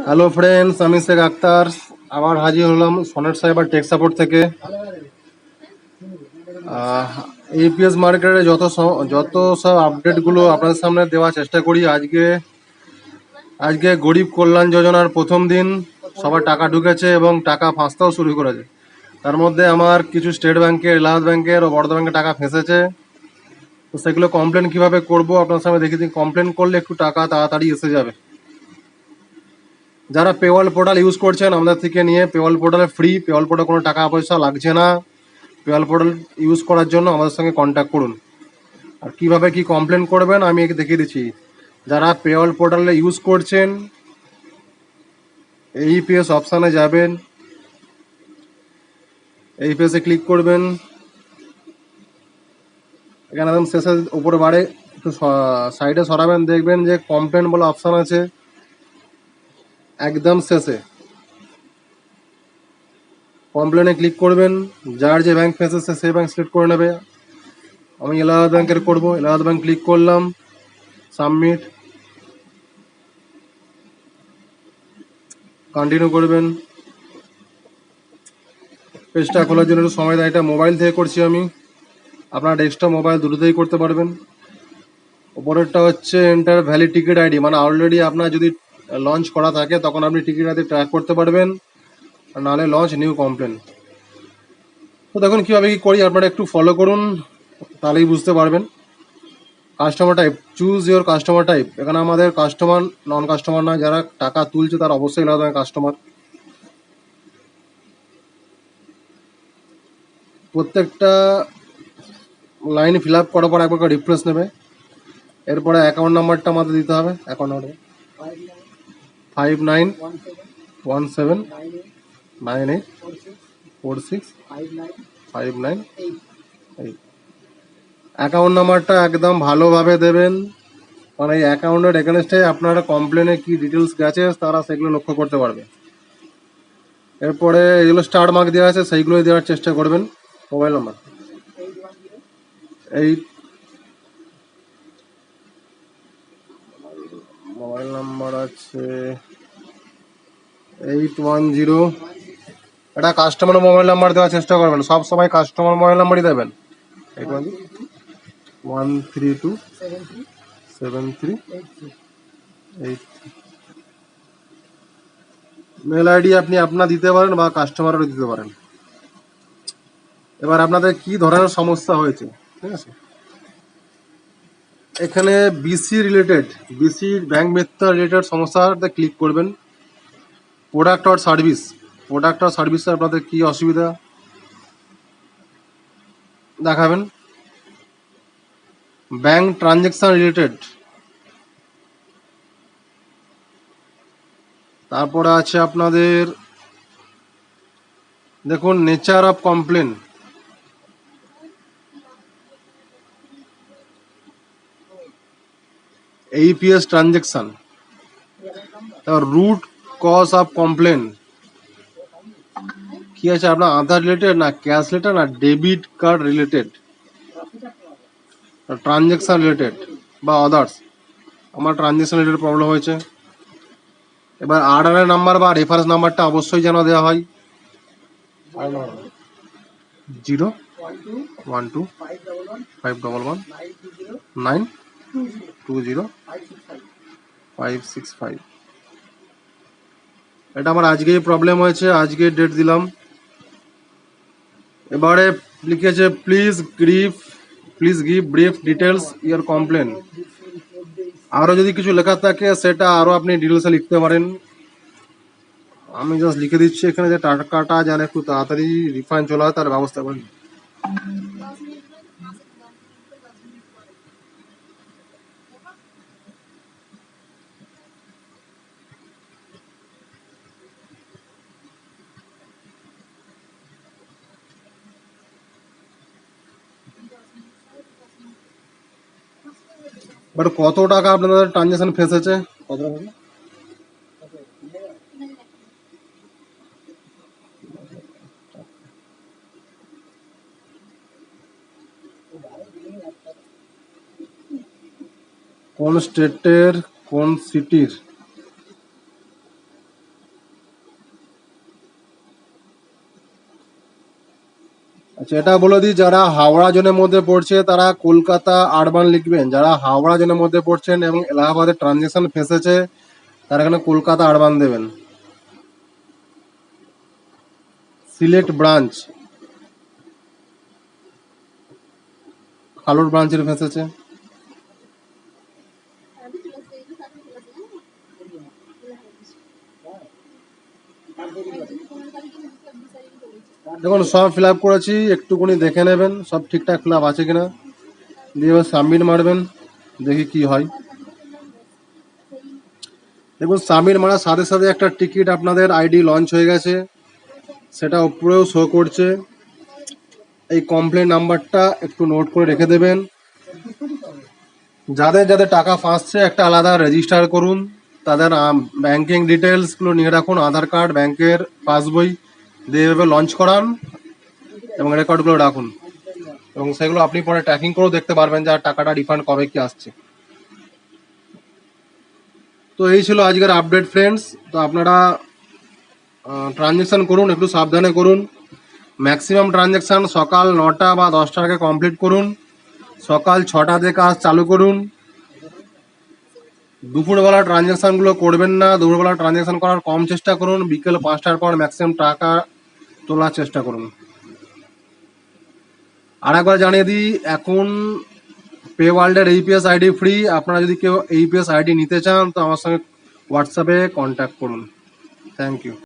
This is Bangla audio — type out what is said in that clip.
হ্যালো ফ্রেন্ডস, আমি শেখ আক্তার আবার হাজির হলাম সনেট সাইবার টেক সাপোর্ট থেকে। ইপিএস মার্কেটে যত সব আপডেটগুলো আপনাদের সামনে দেওয়ার চেষ্টা করি। আজকে গরিব কল্যাণ যোজনার প্রথম দিন, সবার টাকা ঢুকেছে এবং টাকা ফাঁসতেও শুরু করেছে। তার মধ্যে আমার কিছু স্টেট ব্যাংকের, এলাহাবাদ ব্যাংকের ও বরোদা ব্যাংকের টাকা ফেঁসেছে। তো সেগুলো কমপ্লেন কিভাবে করব আপনার সামনে দেখিয়ে দিই। কমপ্লেন করলে একটু টাকা তাড়াতাড়ি এসে যাবে। যারা পেওয়াল পোর্টাল ইউজ করছেন আমাদের থেকে নিয়ে, পেওয়াল পোর্টালে ফ্রি, পেওয়াল পোর্টাল কোনো টাকা পয়সা লাগছে না। পেওয়াল পোর্টাল ইউজ করার জন্য আমাদের সঙ্গে কন্ট্যাক্ট করুন। আর কিভাবে কি কমপ্লেন করবেন আমি একে দেখিয়ে দিচ্ছি। যারা পেওয়াল পোর্টালে ইউজ করছেন, এইপিএস অপশানে যাবেন, এইপিএসে ক্লিক করবেন। এখানে একদম শেষে উপরে বাড়ে একটু সাইডে সরাবেন, দেখবেন যে কমপ্লেন বলে অপশান আছে একদম শেষে। কমপ্লেনে ক্লিক করবেন, যার যে ব্যাংক ফেসেছে সেই ব্যাংক সিলেক্ট করে নেবে। আমি এলাহাবাদ ব্যাংকের করব, এলাহাবাদ ব্যাংক ক্লিক করলাম, সাবমিট, কন্টিনিউ করবেন। পেজটা খোলার জন্য একটু সময় দেয়, এটা মোবাইল থেকে করছি আমি, আপনার ডেস্কটপ মোবাইল দুটোতেই করতে পারবেন। ওপরেরটা হচ্ছে এন্টার ভ্যালিড টিকিট আইডি, মানে অলরেডি আপনার যদি লঞ্চ করা থাকে তখন আপনি টিকিট আইডি ট্র্যাক করতে পারবেন, আর নাহলে লঞ্চ নিউ কমপ্লেন। তো দেখুন কীভাবে কী করি, আপনারা একটু ফলো করুন, তাহলেই বুঝতে পারবেন। Customer type, choose your customer type. এখানে আমাদের কাস্টমার, নন কাস্টমার নয়, যারা টাকা তুলছে তার অবশ্যই আলাদা কাস্টমার। প্রত্যেকটা লাইন ফিল আপ করার পর একবার রিফ্রেশ নেবে। এরপরে অ্যাকাউন্ট নাম্বারটা আমাদের দিতে হবে। Account number 591798465958। অ্যাকাউন্ট নাম্বারটা একদম ভালোভাবে দেবেন, কারণ এই অ্যাকাউন্টের এগেনস্টে আপনারা কমপ্লেনে কি ডিটেলস গেছে তারা সেগুলো লক্ষ্য করতে পারবে। এরপরে এগুলো স্টার মার্ক দেওয়া আছে, সেইগুলোই দেওয়ার চেষ্টা করবেন। মোবাইল নাম্বার আছে 810। এটা কাস্টমার মোবাইল নাম্বার দেওয়ার চেষ্টা করবেন, সব সময় কাস্টমার মোবাইল নাম্বারই দেবেন। 81132738। মেল আইডি আপনি আপনার দিতে পারেন বা কাস্টমারেরও দিতে পারেন। এবার আপনাদের কি ধরনের সমস্যা হয়েছে, ঠিক আছে। এখানে বিসি ব্যাংক মিথ্যা রিলেটেড সমস্যাতে ক্লিক করবেন। প্রোডাক্ট আর সার্ভিসে আপনাদের কি অসুবিধা দেখাবেন। ব্যাংক ট্রানজ্যাকশন রিলেটেড, তারপরে আছে আপনাদের দেখুন nature of complain, AEPS transaction, তারপর রুট কজ অফ কমপ্লেন কি আছে আপনার, আধার রিলেটেড না ক্যাশ রিলেটেড না debit card related, transaction related বা আদার্স। আমার ট্রানজ্যাকশন রিলেটেড প্রবলেম হয়েছে। এবার আরআর নাম্বার বা রেফারেন্স নাম্বারটা অবশ্যই যেন দেওয়া হয়। 01251920565। এটা আমার আজকেই প্রবলেম হয়েছে, আজকে ডেট দিলাম। এবারে লিখেছে please give brief details your complain. আরও যদি কিছু লেখা থাকে সেটা আরও আপনি ডিটেলসে লিখতে পারেন। আমি জাস্ট লিখে দিচ্ছি এখানে যে টাকাটা যেন একটু তাড়াতাড়ি রিফান্ড চলে হয় তার ব্যবস্থা করেন। বাট কত টাকা আপনাদের ট্রানজাকশন ফেসেছে, কত টাকা? কোন স্টেটের, কোন সিটির? আচ্ছা, এটা বলে দিই, যারা হাওড়া জোনের মধ্যে পড়ছে তারা কলকাতা আরবান লিখবেন, যারা হাওড়া জোনের মধ্যে পড়ছেন এবং এলাহাবাদের ট্রানজেকশন ফেসেছে তারা এখানে কলকাতা আরবান দেবেন। সিলেট ব্রাঞ্চ, কালুর ব্রাঞ্চের ফেসেছে। দেখুন সব ফিল আপ করেছি, একটুকুনি দেখে নেবেন সব ঠিকঠাক ফিল আপ আছে কিনা, দিয়ে এবার সাবমিট মারবেন, দেখি কি হয়। দেখুন সাবমিট মারার সাথে সাথে একটা টিকিট আপনাদের আইডি লঞ্চ হয়ে গেছে, সেটা উপরেও শো করছে। এই কমপ্লেন নাম্বারটা একটু নোট করে রেখে দেবেন। যাদের যাদের টাকা ফাঁসছে একটা আলাদা রেজিস্টার করুন, তাদের ব্যাংকিং ডিটেলসগুলো নিয়ে রাখুন, আধার কার্ড, ব্যাংকের পাসবই দিয়ে এভাবে লঞ্চ করান এবং রেকর্ডগুলো রাখুন, এবং সেগুলো আপনি পরে ট্র্যাকিং করেও দেখতে পারবেন যে আর টাকাটা রিফান্ড কবে কি আসছে। তো এই ছিল আজকের আপডেট ফ্রেন্ডস। তো আপনারা ট্রানজ্যাকশান করুন, একটু সাবধানে করুন। ম্যাক্সিমাম ট্রানজ্যাকশান সকাল 9টা বা 10টার আগে কমপ্লিট করুন, সকাল 6টা থেকে কাজ চালু করুন। দুপুরবেলা ট্রানজ্যাকশানগুলো করবেন না, দুপুরবেলা ট্রানজ্যাকশান করার কম চেষ্টা করুন, বিকেল 5টার পর ম্যাক্সিমাম টাকা তোলার চেষ্টা করুন। আর একবার জানিয়ে দিই, এখন পে ওয়ার্ল্ডের এইপিএস আইডি ফ্রি। আপনারা যদি কেউ এইপিএস আইডি নিতে চান তো আমার সঙ্গে হোয়াটসঅ্যাপে কন্ট্যাক্ট করুন। Thank you.